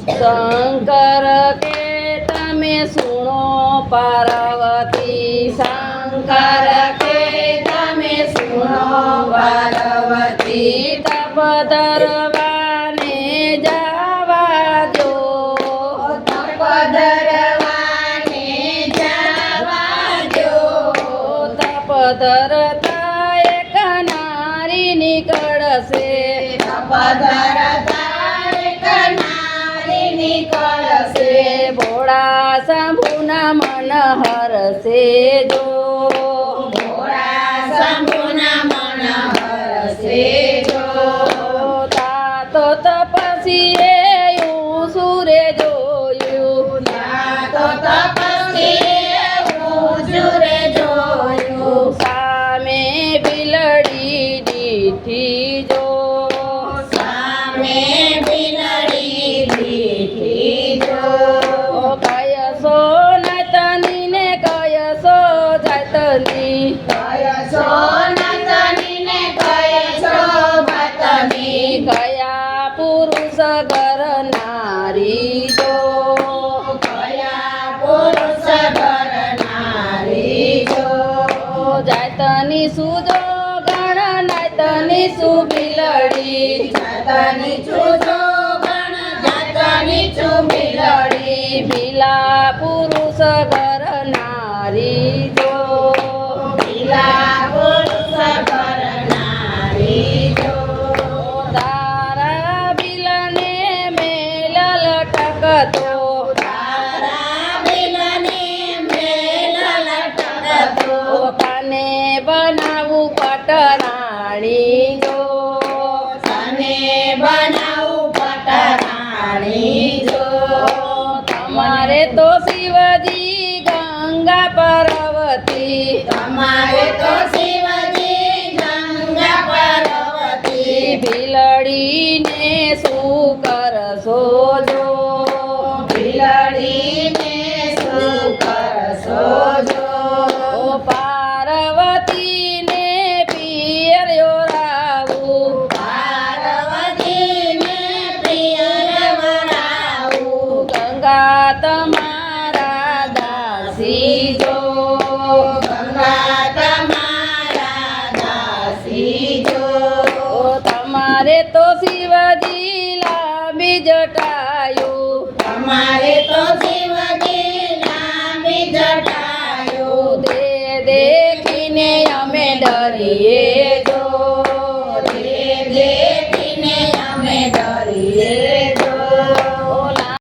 શંકર કે તમે સુણો પાર્વતી, શંકર કે તમે સુણો પાર્વતી, તપ ધરવાને જવા દો, તપ ધરવાને જવા દો, તપ ધરતા એક નારી નીકળશે, તપ ધરતા એક નારી નીકળશે, ભોળા શંભુના મન હરશે જો, ભોળા શંભુના મન હરશે જો, તાતો તપસીએ સુરે જોયું, તાતો તપસીએ સુરે જોયું, સામે બિલડી દીઠી જો, સામે બિલડી દીઠી જો, કયસો નતની ને કયસો જાતની, કયસો નતની ને કયસો જાતની, કયા પુરુષ ઘર નારી જો, કયા પુરુષ ઘર નારી જો, જાતની સુજો ગણ નાતની સુબિલડી, જાતની સુજો ગણ જાતની સુબિલડી, બિલા પુરુષ ઘર નારી જો, બિલા પુરુષ ઘર નારી જો, તારા બિલને મેલ લટકતો, તારા બિલને મેલ લટકતો, તને બનાવું પટરાણી જો, તને બનાવું પટરાણી જો, તમારે તો શિવજી ગંગા પાર્વતી, તમારે તો શિવજી ગંગા પાર્વતી, બિલડીને શું કરશો જો, બિલડીને શું કરશો જો, પાર્વતીને પિયર યોરાવું, પાર્વતીને પિયર વરાવું, ગંગા તમારા દાસી જો, ગંગા તમારા દાસી જો, તમારે તો શિવજી લાંબી જટાયું, તમારે તો શિવજી લાંબી જટાયું, દેખીને અમે ડરીએ